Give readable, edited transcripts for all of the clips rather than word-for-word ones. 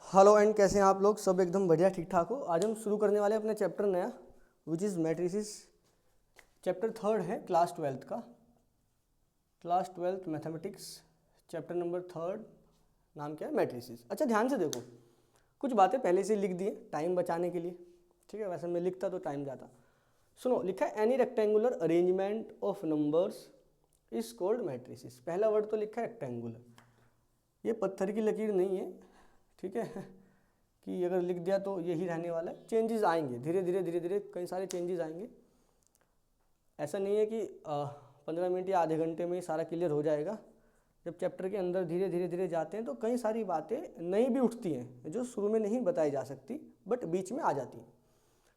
Hello and कैसे हैं आप लोग। सब एकदम बढ़िया ठीक ठाक हो। आज हम शुरू करने वाले हैं अपने चैप्टर नया which is matrices. Chapter third है क्लास ट्वेल्थ का, class twelfth mathematics chapter number third. नाम क्या है? मैट्रिसेस। अच्छा ध्यान से देखो, कुछ बातें पहले से लिख दिए टाइम बचाने के लिए, ठीक है। वैसे मैं लिखता तो टाइम जाता। सुनो, लिखा है any rectangular arrangement of numbers is called matrices. पहला वर्ड तो लिखा है रेक्टेंगुलर, ये पत्थर की लकीर नहीं है, ठीक है कि अगर लिख दिया तो यही रहने वाला है। चेंजेस आएंगे धीरे धीरे कई सारे चेंजेस आएंगे। ऐसा नहीं है कि 15 मिनट या आधे घंटे में ही सारा क्लियर हो जाएगा। जब चैप्टर के अंदर धीरे धीरे जाते हैं तो कई सारी बातें नई भी उठती हैं जो शुरू में नहीं बताई जा सकती बट बीच में आ जाती हैं।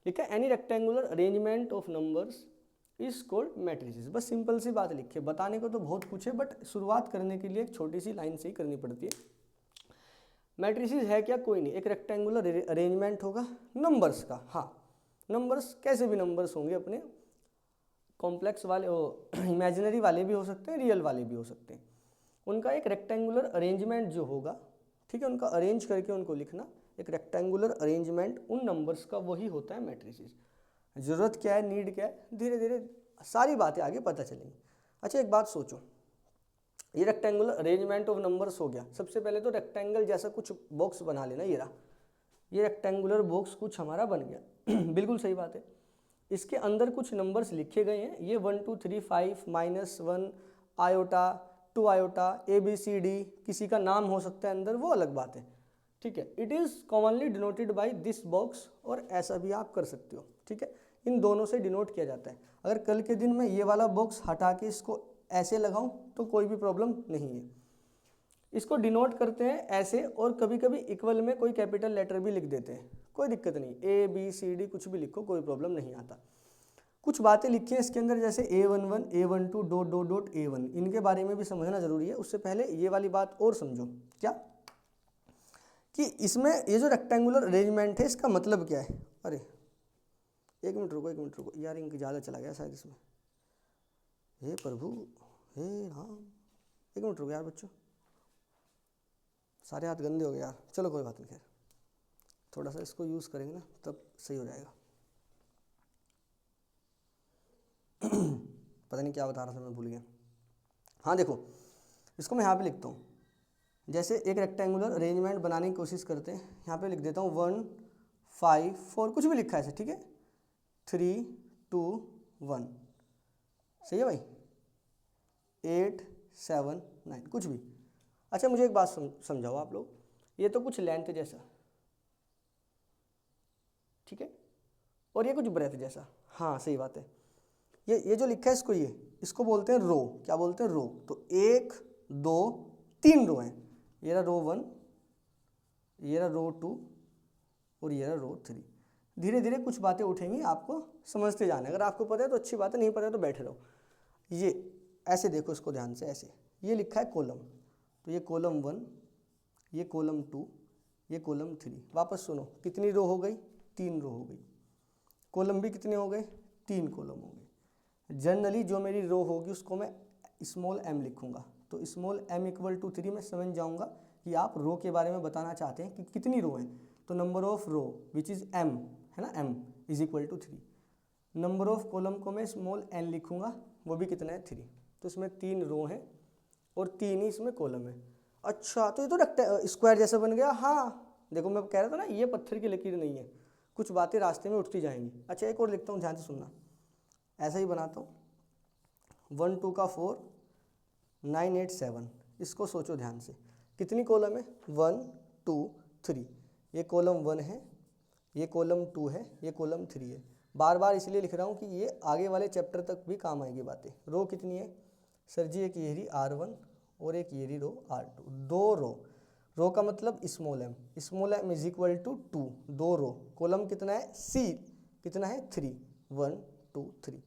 लिखा है any rectangular arrangement of numbers is called matrices. बस सिंपल सी बात लिखी है। बताने को तो बहुत कुछ है बट शुरुआत करने के लिए एक छोटी सी लाइन से ही करनी पड़ती है। मैट्रिसेस है क्या? कोई नहीं, एक रेक्टेंगुलर अरेंजमेंट होगा नंबर्स का। हाँ, नंबर्स कैसे भी नंबर्स होंगे अपने, कॉम्प्लेक्स वाले इमेजिनरी वाले भी हो सकते हैं, रियल वाले भी हो सकते हैं। उनका एक रेक्टेंगुलर अरेंजमेंट जो होगा, ठीक है, उनका अरेंज करके उनको लिखना। एक रेक्टेंगुलर अरेंजमेंट उन नंबर्स का वही होता है मैट्रिसेस। ज़रूरत क्या है, नीड क्या है, धीरे धीरे सारी बातें आगे पता चलेंगी। अच्छा एक बात सोचो, ये रेक्टेंगुलर अरेंजमेंट ऑफ नंबर्स हो गया। सबसे पहले तो रेक्टेंगल जैसा कुछ बॉक्स बना लेना। ये रहा, ये रेक्टेंगुलर बॉक्स कुछ हमारा बन गया बिल्कुल सही बात है। इसके अंदर कुछ नंबर्स लिखे गए हैं, ये 1 2 3 5 -1 आयोटा 2 आयोटा ABCD, किसी का नाम हो सकता है अंदर, वो अलग बात है, ठीक है। It is commonly denoted by this box, और ऐसा भी आप कर सकते हो, ठीक है। इन दोनों से डिनोट किया जाता है। अगर कल के दिन मैं ये वाला बॉक्स हटा के इसको ऐसे लगाऊं तो कोई भी प्रॉब्लम नहीं है। इसको डिनोट करते हैं ऐसे, और कभी कभी इक्वल में कोई कैपिटल लेटर भी लिख देते हैं, कोई दिक्कत नहीं। ABCD कुछ भी लिखो, कोई प्रॉब्लम नहीं आता। कुछ बातें लिखी हैं इसके अंदर, जैसे A11 A12 dot dot dot A1, इनके बारे में भी समझना जरूरी है। उससे पहले ये वाली बात और समझो, क्या कि इसमें ये जो रेक्टेंगुलर अरेंजमेंट है इसका मतलब क्या है। अरे एक मिनट रुको यार, इनक ज़्यादा चला गया शायद इसमें। हे प्रभु, हे राम, एक मिनट रुको यार बच्चों, सारे हाथ गंदे हो गए यार। चलो कोई बात नहीं, खैर थोड़ा सा इसको यूज़ करेंगे ना तब सही हो जाएगा पता नहीं क्या बता रहा था मैं, भूल गया। हाँ देखो, इसको मैं यहाँ पे लिखता हूँ। जैसे एक रेक्टेंगुलर अरेंजमेंट बनाने की कोशिश करते हैं, यहाँ पे लिख देता हूँ 1 5 4, कुछ भी लिखा है ऐसे, ठीक है। 3 2 1, सही है भाई। 8 7 9, कुछ भी। अच्छा मुझे एक बात समझाओ आप लोग, ये तो कुछ लेंथ जैसा, ठीक है, और ये कुछ ब्रेथ जैसा। हाँ सही बात है। ये जो लिखा है इसको, इसको बोलते हैं रो। क्या बोलते हैं? रो। तो 1 2 3 रो हैं। ये रहा रो 1, ये रहा रो 2, और ये रहा रो 3। धीरे धीरे कुछ बातें उठेंगी, आपको समझते जाना। अगर आपको पता है तो अच्छी बात है, नहीं पता है तो बैठे रहो। ये ऐसे देखो इसको ध्यान से, ऐसे ये लिखा है कॉलम, तो ये कॉलम 1, ये कॉलम 2, ये कॉलम 3। वापस सुनो, कितनी रो हो गई? 3 रो हो गई। कॉलम भी कितने हो गए? 3 कॉलम हो गए। जनरली जो मेरी रो होगी उसको मैं स्मॉल m लिखूंगा, तो स्मॉल m इक्वल टू 3 मैं समझ जाऊंगा कि आप रो के बारे में बताना चाहते हैं कि कितनी रो हैं। तो number of row which is m है ना, m is equal to 3। Number of column को मैं स्मॉल n लिखूंगा, वो भी कितना है? 3। तो इसमें 3 रो हैं और 3 ही इसमें कॉलम है। अच्छा तो ये तो स्क्वायर जैसा बन गया। हाँ देखो, मैं कह रहा था ना ये पत्थर की लकीर नहीं है, कुछ बातें रास्ते में उठती जाएंगी। अच्छा एक और लिखता हूँ, ध्यान से सुनना, ऐसा ही बनाता हूँ। 1 2 का 4 9 8 7, इसको सोचो ध्यान से, कितनी कॉलम है? 1 2 3। ये कॉलम 1 है, ये कॉलम 2 है, ये कॉलम 3 है। बार बार इसलिए लिख रहा हूँ कि ये आगे वाले चैप्टर तक भी काम आएगी बातें। रो कितनी है सर जी? एक ये रही R1 और एक ये रही रो R2, 2 रो। रो का मतलब small m is equal to 2, 2 row. Column कितना है? C कितना है? 3, 1 2 3।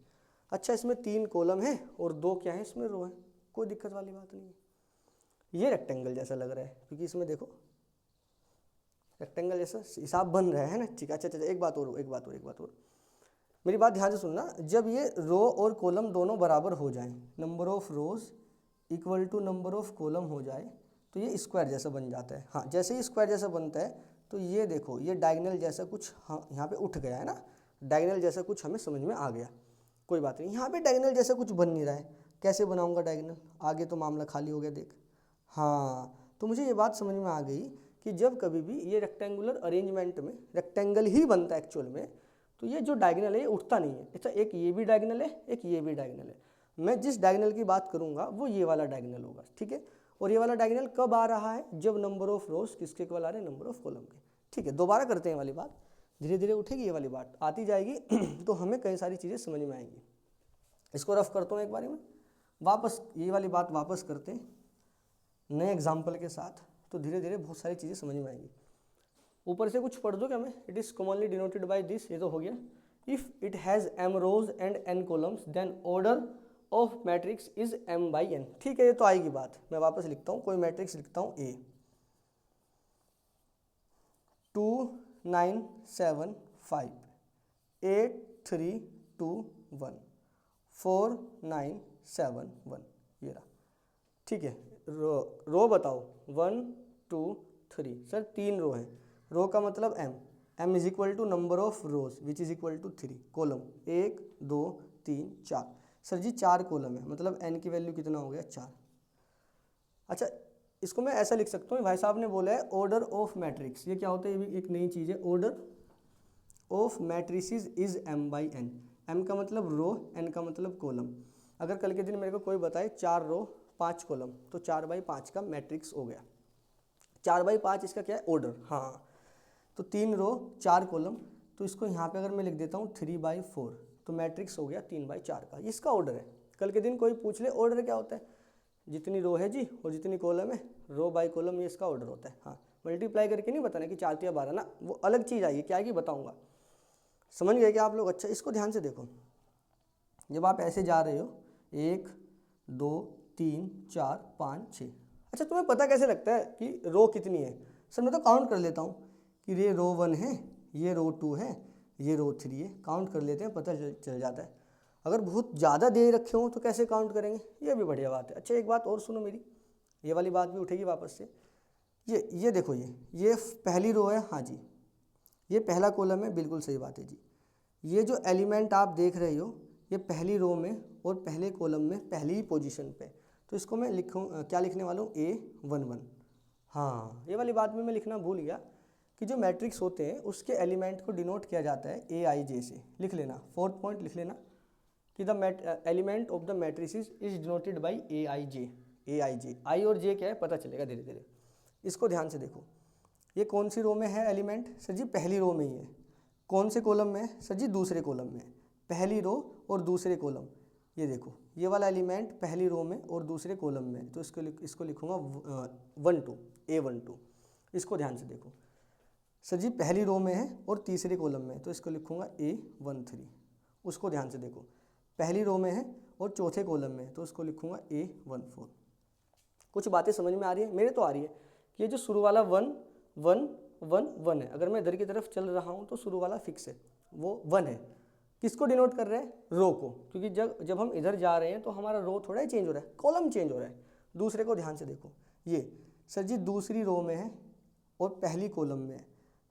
अच्छा इसमें 3 कॉलम है और 2 क्या है? इसमें रो है, कोई दिक्कत वाली बात नहीं है। ये रेक्टेंगल जैसा लग रहा है क्योंकि इसमें देखो रेक्टेंगल जैसा हिसाब बन रहा है ना, ठीक है। अच्छा एक बात और मेरी बात ध्यान से सुनना। जब ये रो और कॉलम दोनों बराबर हो जाएं, number of rows equal to number of column हो जाए, तो ये स्क्वायर जैसा बन जाता है। हाँ, जैसे ही स्क्वायर जैसा बनता है तो ये देखो ये डायगोनल जैसा कुछ, हाँ यहाँ पे उठ गया है ना, डायगोनल जैसा कुछ हमें समझ में आ गया। कोई बात नहीं, यहाँ पे डायगोनल जैसा कुछ बन नहीं रहा है, कैसे बनाऊंगा डायगोनल, आगे तो मामला खाली हो गया देख। हाँ, तो मुझे ये बात समझ में आ गई कि जब कभी भी ये रेक्टेंगुलर अरेंजमेंट में रेक्टेंगल ही बनता है एक्चुअल में, तो ये जो डायगोनल है ये उठता नहीं है। अच्छा, एक ये भी डायगोनल है, एक ये भी डायगोनल है। मैं जिस डायगोनल की बात करूंगा वो ये वाला डायगोनल होगा, ठीक है। और ये वाला डायगोनल कब आ रहा है, जब नंबर ऑफ रोज किसके इक्वल आ रहे हैं, नंबर ऑफ कॉलम के, ठीक है। दोबारा करते हैं वाली बात, धीरे धीरे उठेगी ये वाली बात, आती जाएगी तो हमें कई सारी चीज़ें समझ में आएंगी। इसको रफ करता हूँ एक बारी में, वापस ये वाली बात वापस करते हैं नए एग्जाम्पल के साथ, तो धीरे धीरे बहुत सारी चीज़ें समझ में आएंगी। ऊपर से कुछ पढ़ दो क्या मैं, it is commonly denoted by this, ये तो हो गया। If it has m rows and n columns then order of matrix is m/n, ठीक है। ये तो आएगी बात, मैं वापस लिखता हूँ, कोई मैट्रिक्स लिखता हूँ A 2 9 7 5 8 3 2 1 4 9 7 1, ये रहा, ठीक है। रो बताओ 1 2 3, सर 3 रो हैं, रो का मतलब m is equal to number of rows which is equal to 3, column 1 2 3 4, sir ji 4 column है, मतलब n की वैल्यू कितना हो गया 4। अच्छा, इसको मैं ऐसा लिख सकता हूँ, भाई साहब ने बोला है ऑर्डर ऑफ मैट्रिक्स, ये क्या होता है, ये भी एक नई चीज़ है। Order of matrices is m/n, m का मतलब रो, n का मतलब कॉलम। अगर कल के दिन मेरे को कोई बताए 4 रो 5 कॉलम, तो 4/5 का मैट्रिक्स हो गया। 4/5 इसका क्या है, ऑर्डर। हाँ, तो 3 रो 4 कॉलम, तो इसको यहाँ पे अगर मैं लिख देता हूँ 3/4, तो मैट्रिक्स हो गया 3/4 का, इसका ऑर्डर है। कल के दिन कोई पूछ ले ऑर्डर क्या होता है, जितनी रो है जी और जितनी कॉलम है, रो बाय कॉलम, ये इसका ऑर्डर होता है। हाँ, मल्टीप्लाई करके नहीं बताना कि 4 या 12 ना, वो अलग चीज़ आई है, क्या आएगी बताऊँगा। समझ गए क्या आप लोग? अच्छा, इसको ध्यान से देखो, जब आप ऐसे जा रहे हो 1 2 3 4 5 6, अच्छा तुम्हें पता कैसे लगता है कि रो कितनी है? सर मैं तो काउंट कर लेता हूँ कि ये रो 1 है, ये रो 2 है, ये रो 3 है, काउंट कर लेते हैं, पता चल जाता है। अगर बहुत ज़्यादा दे रखे हो तो कैसे काउंट करेंगे, ये भी बढ़िया बात है। अच्छा, एक बात और सुनो मेरी, ये वाली बात भी उठेगी वापस से। ये देखो, ये पहली रो है, हाँ जी, ये पहला कॉलम है, बिल्कुल सही बात है जी। ये जो एलिमेंट आप देख रहे हो, ये पहली रो में और पहले कॉलम में पहली ही पोजीशन पे, तो इसको मैं लिखूँ, क्या लिखने वाला हूँ, A11। हाँ, ये वाली बात भी मैं लिखना भूल गया कि जो मैट्रिक्स होते हैं उसके एलिमेंट को डिनोट किया जाता है AIJ से। लिख लेना, 4th पॉइंट लिख लेना कि the element of the matrices is denoted by AIJ। आई और जे क्या है पता चलेगा धीरे धीरे। इसको ध्यान से देखो, ये कौन सी रो में है एलिमेंट, सर जी पहली रो में ही है। कौन से कॉलम में है, सर जी दूसरे कॉलम में। पहली रो और दूसरे कॉलम, ये देखो ये वाला एलिमेंट पहली रो में और दूसरे कॉलम में, तो इसको लिखूंगा 1 2, A12। इसको ध्यान से देखो, सर जी पहली रो में है और तीसरे कॉलम में, तो इसको लिखूंगा A13। उसको ध्यान से देखो, पहली रो में है और चौथे कॉलम में, तो उसको लिखूंगा A14। कुछ बातें समझ में आ रही है? मेरे तो आ रही है कि ये जो शुरू वाला 1 1 1 1 है, अगर मैं इधर की तरफ चल रहा हूँ तो शुरू वाला फिक्स है, वो 1 है। किसको डिनोट कर रहे हैं, रो को, क्योंकि जब हम इधर जा रहे हैं तो हमारा रो थोड़ा ही चेंज हो रहा है, कॉलम चेंज हो रहा है। दूसरे को ध्यान से देखो, ये सर जी दूसरी रो में है और पहली कॉलम में है,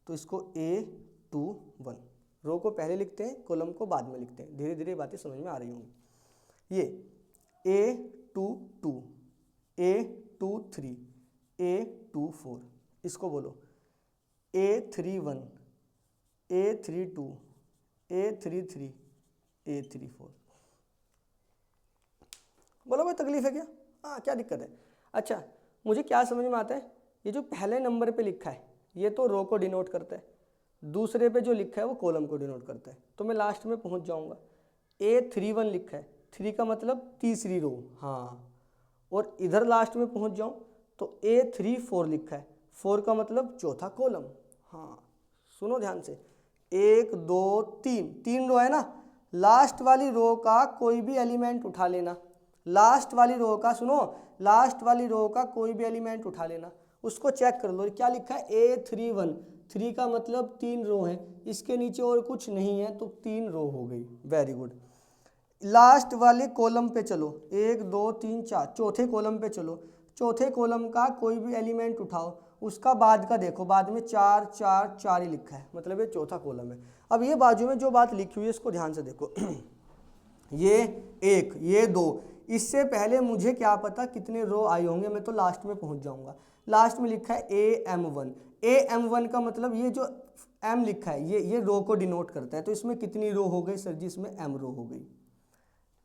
तो इसको A21। रो को पहले लिखते हैं, कॉलम को बाद में लिखते हैं। धीरे धीरे बातें समझ में आ रही होंगी। ये A22, A23, A24, इसको बोलो A31, A32, A33, A34। बोलो कोई तकलीफ है क्या? हाँ, क्या दिक्कत है? अच्छा, मुझे क्या समझ में आता है, ये जो पहले नंबर पे लिखा है ये तो रो को डिनोट करता है, दूसरे पे जो लिखा है वो कॉलम को डिनोट करता है, तो मैं लास्ट में पहुंच जाऊंगा। A31 लिखा है, 3 का मतलब तीसरी रो, हाँ, और इधर लास्ट में पहुंच जाऊं तो A34 लिखा है, 4 का मतलब चौथा कॉलम। हाँ, सुनो ध्यान से, 1 2 3 रो है ना, लास्ट वाली रो का कोई भी एलिमेंट उठा लेना, लास्ट वाली रो का, सुनो, लास्ट वाली रो का कोई भी एलिमेंट उठा लेना, उसको चेक कर लो क्या लिखा है, A31। 3 का मतलब 3 रो है, इसके नीचे और कुछ नहीं है, तो 3 रो हो गई। Very good. लास्ट वाले कॉलम पे चलो, 1 2 3 4, चौथे कॉलम पे चलो, चौथे कॉलम का कोई भी एलिमेंट उठाओ, उसका बाद का देखो, बाद में 4 4 4 ही लिखा है, मतलब ये चौथा कॉलम है। अब ये बाजू में जो बात लिखी हुई है इसको ध्यान से देखो ये 1, ये 2, इससे पहले मुझे क्या पता कितने रो आए होंगे, मैं तो लास्ट में पहुंच जाऊंगा। लास्ट में लिखा है AM1, AM1 का मतलब ये जो M लिखा है ये रो को डिनोट करता है। तो इसमें कितनी रो हो गई सर जी? इसमें M रो हो गई।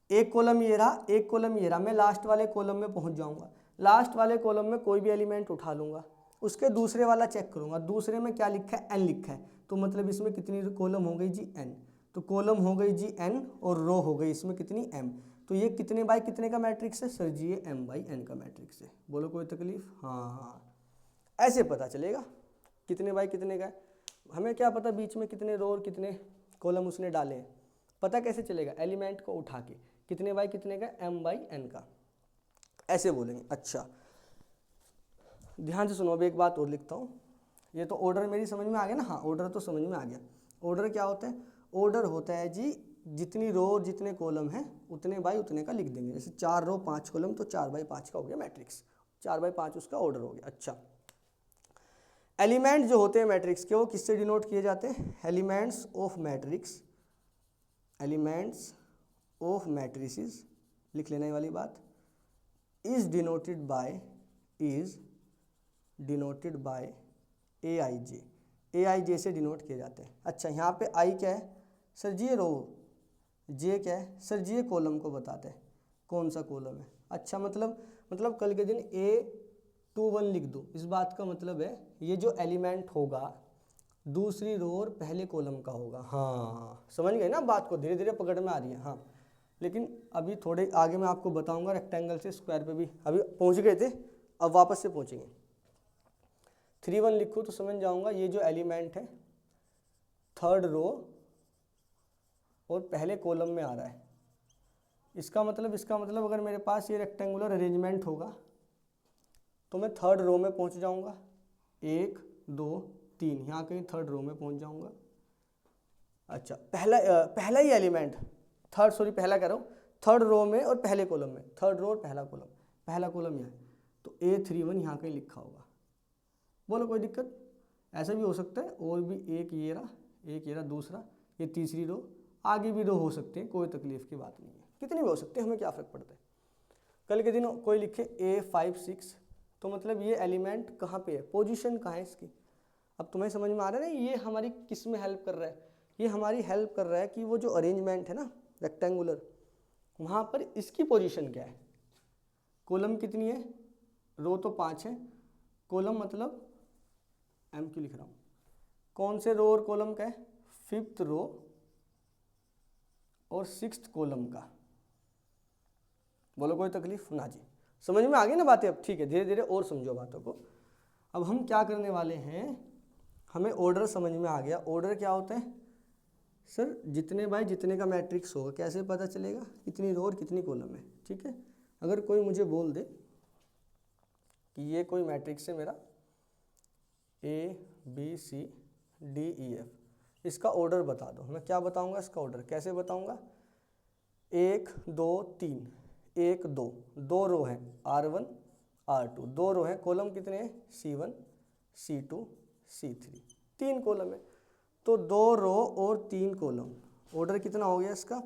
एक कॉलम ये रहा, एक कॉलम ये रहा, मैं लास्ट वाले कॉलम में पहुंच जाऊंगा। लास्ट वाले कॉलम में कोई भी एलिमेंट उठा लूंगा, उसके दूसरे वाला चेक करूंगा, दूसरे में क्या लिखा है? N लिखा है, तो मतलब इसमें कितनी कॉलम हो गई जी? N। तो कॉलम हो गई जी N और रो हो गई इसमें कितनी? M। तो ये कितने बाई कितने का मैट्रिक्स है सर जी? ये M/N का मैट्रिक्स है। बोलो कोई तकलीफ? हाँ, ऐसे पता चलेगा कितने बाई कितने का है। हमें क्या पता बीच में कितने रो और कितने कॉलम उसने डाले हैं, पता कैसे चलेगा? एलिमेंट को उठा के कितने बाई कितने का? M/N का, ऐसे बोलेंगे। अच्छा ध्यान से सुनो, अब एक बात और लिखता हूँ। ये तो ऑर्डर मेरी समझ में आ गया ना? हाँ, ऑर्डर तो समझ में आ गया। ऑर्डर क्या होता है? ऑर्डर होता है जी जितनी रो और जितने कॉलम हैं उतने बाई उतने का लिख देंगे। जैसे 4 रो 5 कॉलम, तो 4/5 का हो गया मैट्रिक्स, 4/5 उसका ऑर्डर हो गया। अच्छा, एलिमेंट जो होते हैं मैट्रिक्स के वो किससे डिनोट किए जाते हैं? Elements of matrix, elements of matrices, लिख लेना ये वाली बात, is denoted by AIJ, AIJ से डिनोट किए जाते हैं। अच्छा, यहाँ पे आई क्या है सर जी? ये रो, जे क्या है सर जी? ये कॉलम को बताते हैं कौन सा कॉलम है। अच्छा, मतलब कल के दिन A21 लिख दो, इस बात का मतलब है ये जो एलिमेंट होगा दूसरी रो और पहले कॉलम का होगा। हाँ, समझ गए ना बात को? धीरे धीरे पकड़ में आ रही है। हाँ, लेकिन अभी थोड़े आगे मैं आपको बताऊंगा, रेक्टेंगल से स्क्वायर पे भी अभी पहुंच गए थे, अब वापस से पहुंचेंगे। 3 1 लिखूँ तो समझ जाऊंगा ये जो एलिमेंट है थर्ड रो और पहले कॉलम में आ रहा है। इसका मतलब अगर मेरे पास ये रेक्टेंगुलर अरेंजमेंट होगा तो मैं थर्ड रो में पहुंच जाऊंगा, 1 2 3, यहाँ कहीं थर्ड रो में पहुंच जाऊंगा। अच्छा, पहला ही एलिमेंट पहला कह रहा हूँ, थर्ड रो में और पहले कॉलम में, थर्ड रो और पहला कॉलम यहाँ है, तो A31 यहाँ कहीं लिखा होगा। बोलो कोई दिक्कत? ऐसा भी हो सकता है, और भी एक ये रहा दूसरा, ये तीसरी रो, आगे भी रो हो सकते हैं, कोई तकलीफ की बात नहीं है, कितने भी हो सकते हैं, हमें क्या फ़र्क पड़ता है। कल के दिन कोई लिखे A56, तो मतलब ये एलिमेंट कहाँ पे है, पोजीशन कहाँ है इसकी। अब तुम्हें समझ में आ रहा है ना ये हमारी किस में हेल्प कर रहा है? ये हमारी हेल्प कर रहा है कि वो जो अरेंजमेंट है ना रेक्टेंगुलर, वहाँ पर इसकी पोजीशन क्या है, कॉलम कितनी है, रो तो 5 है, कॉलम मतलब M क्यों लिख रहा हूँ, कौन से रो और कॉलम का है, 5th रो और 6th कॉलम का। बोलो कोई तकलीफ ना जी? समझ में आ गई ना बातें? अब ठीक है, धीरे धीरे और समझो बातों को। अब हम क्या करने वाले हैं, हमें ऑर्डर समझ में आ गया। ऑर्डर क्या होता है सर? जितने बाय जितने का मैट्रिक्स होगा, कैसे पता चलेगा कितनी रो और कितनी कॉलम है? ठीक है, अगर कोई मुझे बोल दे कि ये कोई मैट्रिक्स है मेरा ABCDEF, इसका ऑर्डर बता दो, मैं क्या बताऊंगा इसका ऑर्डर? कैसे बताऊंगा? 1 2 3, 1 2, 2 रो हैं R1 R2, 2 रो हैं, कॉलम कितने हैं C1 C2 C3, 3 कॉलम है, तो 2 रो और 3 कॉलम, ऑर्डर कितना हो गया इसका?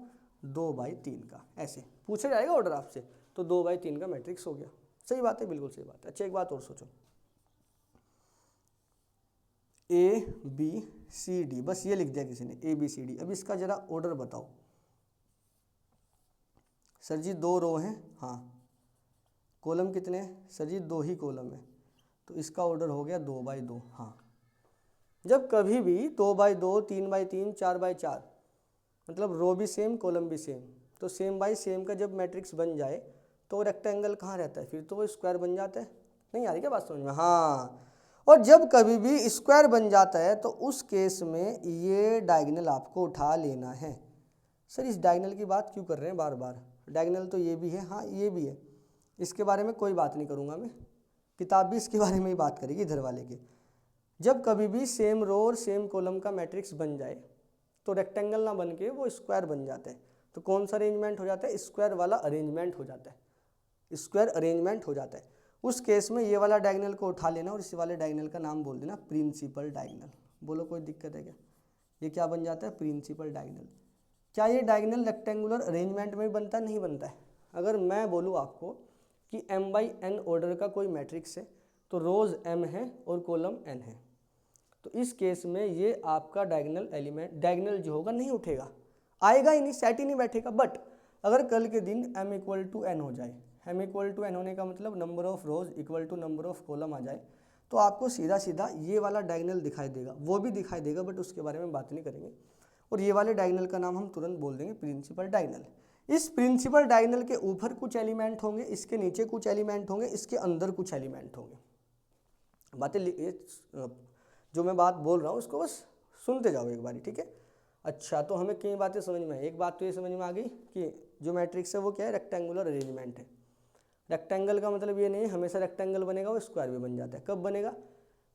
2/3 का। ऐसे पूछा जाएगा ऑर्डर आपसे, तो 2/3 का मैट्रिक्स हो गया। सही बात है, बिल्कुल सही बात है। अच्छा, एक बात और सोचो, ABCD, बस ये लिख दिया किसी ने ABCD। अब इसका जरा ऑर्डर बताओ सर जी। 2 रो हैं, हाँ, कॉलम कितने हैं सर जी? 2 ही कॉलम है, तो इसका ऑर्डर हो गया 2/2। हाँ, जब कभी भी 2/2 3/3 4/4, मतलब रो भी सेम कॉलम भी सेम, तो सेम बाय सेम का जब मैट्रिक्स बन जाए तो रेक्टेंगल कहाँ रहता है? फिर तो वो स्क्वायर बन जाता है। नहीं आ रही क्या बात समझ में? हाँ, और जब कभी भी स्क्वायर बन जाता है तो उस केस में ये डायगोनल आपको उठा लेना है। सर इस डायगोनल की बात क्यों कर रहे हैं बार बार? डायगोनल तो ये भी है, हाँ ये भी है, इसके बारे में कोई बात नहीं करूँगा मैं, किताब भी इसके बारे में ही बात करेगी इधर वाले के। जब कभी भी सेम रो और सेम कॉलम का मैट्रिक्स बन जाए तो रेक्टेंगल ना बन के वो स्क्वायर बन जाता है। तो कौन सा अरेंजमेंट हो जाता है? स्क्वायर वाला अरेंजमेंट हो जाता है, स्क्वायर अरेंजमेंट हो जाता है। उस केस में ये वाला डायगोनल को उठा लेना और इस वाले डायगोनल का नाम बोल देना प्रिंसिपल डायगोनल। बोलो कोई दिक्कत है क्या? ये क्या बन जाता है? Principal diagonal. क्या ये डायगोनल रेक्टेंगुलर अरेंजमेंट में बनता है? नहीं बनता है। अगर मैं बोलूँ आपको कि m/n ऑर्डर का कोई मैट्रिक्स है तो रोज m है और कॉलम n है, तो इस केस में ये आपका डायगोनल एलिमेंट डायगोनल जो होगा नहीं उठेगा, आएगा ही नहीं, सेट ही नहीं बैठेगा। बट अगर कल के दिन m = n हो जाए, m = n होने का मतलब number of rows equal to number of column आ जाए, तो आपको सीधा सीधा ये वाला डायगोनल दिखाई देगा, वो भी दिखाई देगा बट उसके बारे में बात नहीं करेंगे। और ये वाले डायगोनल का नाम हम तुरंत बोल देंगे प्रिंसिपल डायगोनल। इस प्रिंसिपल डायगोनल के ऊपर कुछ एलिमेंट होंगे, इसके नीचे कुछ एलिमेंट होंगे, इसके अंदर कुछ एलिमेंट होंगे। बातें जो मैं बात बोल रहा हूँ उसको बस सुनते जाओ एक बारी, ठीक है? अच्छा, तो हमें कई बातें समझ में आई। एक बात तो ये समझ में आ गई कि जो मैट्रिक्स है वो क्या है? रेक्टेंगुलर अरेंजमेंट है। रेक्टेंगल का मतलब ये नहीं है हमेशा रेक्टेंगल बनेगा, वो स्क्वायर भी बन जाता है। कब बनेगा?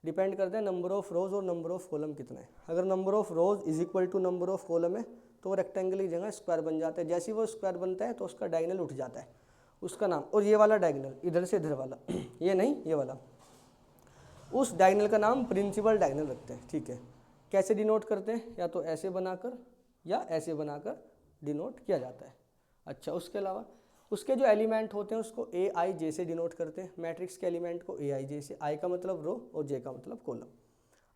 डिपेंड करता है नंबर ऑफ रोज और नंबर ऑफ कॉलम कितना है। अगर number of rows is equal to number of column है तो वो रेक्टेंगल की जगह स्क्वायर बन जाता है। जैसे ही वो स्क्वायर बनता है तो उसका डायगोनल उठ जाता है, उसका नाम। और ये वाला डायगोनल इधर से इधर वाला ये नहीं, ये वाला, उस डायगोनल का नाम प्रिंसिपल डायगोनल रखते हैं, ठीक है? कैसे डिनोट करते हैं? या तो ऐसे बनाकर या ऐसे बनाकर डिनोट किया जाता है। अच्छा, उसके अलावा उसके जो एलिमेंट होते हैं उसको AIJ से डिनोट करते हैं। मैट्रिक्स के एलिमेंट को AIJ से। I का मतलब रो और J का मतलब कॉलम।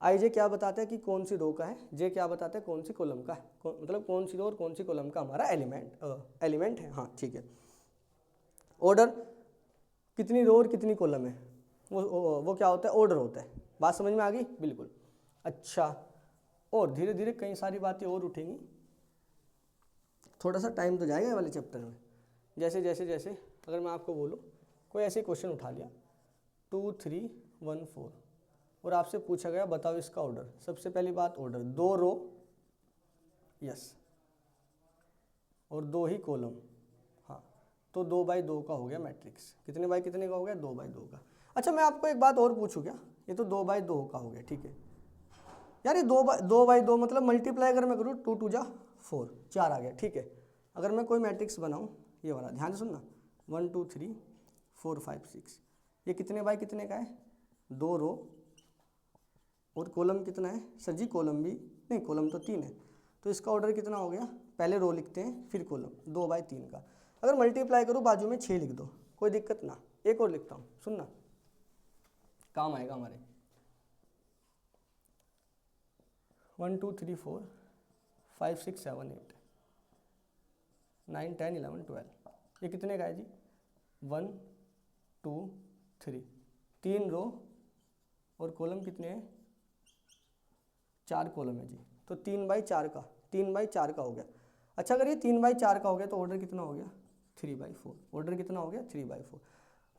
IJ क्या बताता है कि कौन सी रो का है, J क्या बताता है कौन सी कॉलम का है, मतलब कौन सी रो और कौन सी कॉलम का हमारा एलिमेंट है। हाँ ठीक है। ऑर्डर कितनी रो और कितनी कॉलम है वो क्या होता है? ऑर्डर होता है। बात समझ में आ गई? बिल्कुल। अच्छा, और धीरे धीरे कई सारी बातें और उठेंगी, थोड़ा सा टाइम तो जाएगा ये वाले चैप्टर में। जैसे जैसे जैसे अगर मैं आपको बोलूँ कोई ऐसे क्वेश्चन उठा लिया 2 3 1 4 और आपसे पूछा गया बताओ इसका ऑर्डर। सबसे पहली बात ऑर्डर, 2 रो यस और 2 ही कॉलम, हाँ, तो 2 बाई 2 का हो गया मैट्रिक्स। कितने बाई कितने का हो गया? 2 बाई 2 का। अच्छा, मैं आपको एक बात और पूछूँ क्या? ये तो 2 बाई 2 का हो गया, ठीक है यार। ये 2 बाई 2 मतलब मल्टीप्लाई अगर मैं करूँ 2 2 जा 4, 4 आ गया, ठीक है। अगर मैं कोई मैट्रिक्स बनाऊँ ये वाला, ध्यान से सुनना, 1 2 3 4 5 6, ये कितने बाई कितने का है? 2 रो और कॉलम कितना है? सर जी कॉलम भी नहीं, कॉलम तो 3 है, तो इसका ऑर्डर कितना हो गया? पहले रो लिखते हैं फिर कॉलम, 2 बाई 3 का। अगर मल्टीप्लाई करूँ बाजू में 6 लिख दो, कोई दिक्कत ना। एक और लिखता हूँ, सुनना, काम आएगा हमारे। 1 2 3 4 5 6 7 8 9 10 11 12, ये कितने का है जी? 1 2 3, 3 रो और कॉलम कितने हैं? 4 कॉलम है जी, तो 3 बाई 4 का, 3 बाई 4 का हो गया। अच्छा, अगर ये 3 बाई 4 का हो गया तो ऑर्डर कितना हो गया? 3 बाई 4। ऑर्डर कितना हो गया? 3 बाई 4।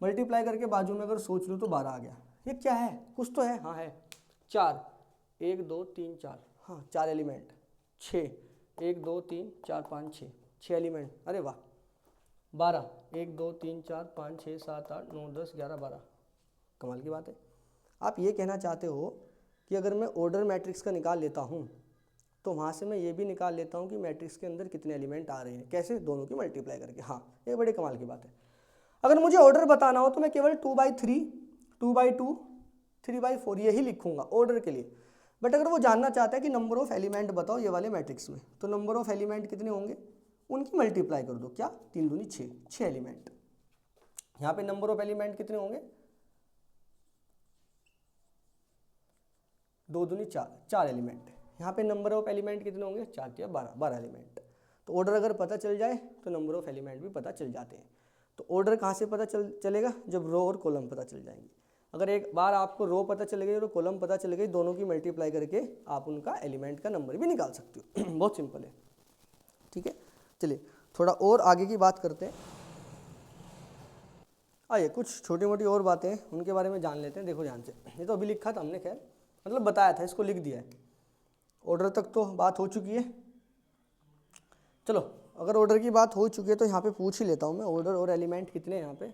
मल्टीप्लाई करके बाजू में अगर सोच लूँ तो 12 आ गया। ये क्या है? कुछ तो है, हाँ है, 4, 1 2 3 4, हाँ 4 एलिमेंट, 6, 1 2 3 4 5 6, 6 एलिमेंट, अरे वाह। 12, 1 2 3 4 5 6 7 8 9 10 11 12, कमाल की बात है। आप ये कहना चाहते हो कि अगर मैं ऑर्डर मैट्रिक्स का निकाल लेता हूँ तो वहाँ से मैं ये भी निकाल लेता हूँ कि मैट्रिक्स के अंदर कितने एलिमेंट आ रहे हैं। कैसे? दोनों की मल्टीप्लाई करके। हाँ, ये बड़ी कमाल की बात है। अगर मुझे ऑर्डर बताना हो तो मैं केवल 2 बाई 3, 2 बाई 2, 3 बाई 4 यही लिखूंगा ऑर्डर के लिए। बट अगर वो जानना चाहता है कि नंबर ऑफ एलिमेंट बताओ ये वाले मैट्रिक्स में, तो नंबर ऑफ एलिमेंट कितने होंगे उनकी मल्टीप्लाई कर दो। क्या? 3 दूनी 6, 6 एलिमेंट। यहाँ पे नंबर ऑफ एलिमेंट कितने होंगे? 2 दूनी 4, 4 एलिमेंट। यहाँ पे नंबर ऑफ एलिमेंट कितने होंगे? 4 या 12, 12 एलिमेंट। तो ऑर्डर अगर पता चल जाए तो नंबर ऑफ एलिमेंट भी पता चल जाते हैं। तो ऑर्डर कहाँ से पता चलेगा? जब रो और कॉलम पता चल जाएंगी। अगर एक बार आपको रो पता चल गई और कॉलम पता चल गई, दोनों की मल्टीप्लाई करके आप उनका एलिमेंट का नंबर भी निकाल सकते हो। बहुत सिंपल है, ठीक है। चलिए थोड़ा और आगे की बात करते हैं। आइए कुछ छोटी मोटी और बातें उनके बारे में जान लेते हैं। देखो ध्यान से, ये तो अभी लिखा था हमने, खैर मतलब बताया था, इसको लिख दिया है। ऑर्डर तक तो बात हो चुकी है। चलो, अगर ऑर्डर की बात हो चुकी है तो यहाँ पे पूछ ही लेता हूँ मैं, ऑर्डर और एलिमेंट कितने हैं यहाँ पे?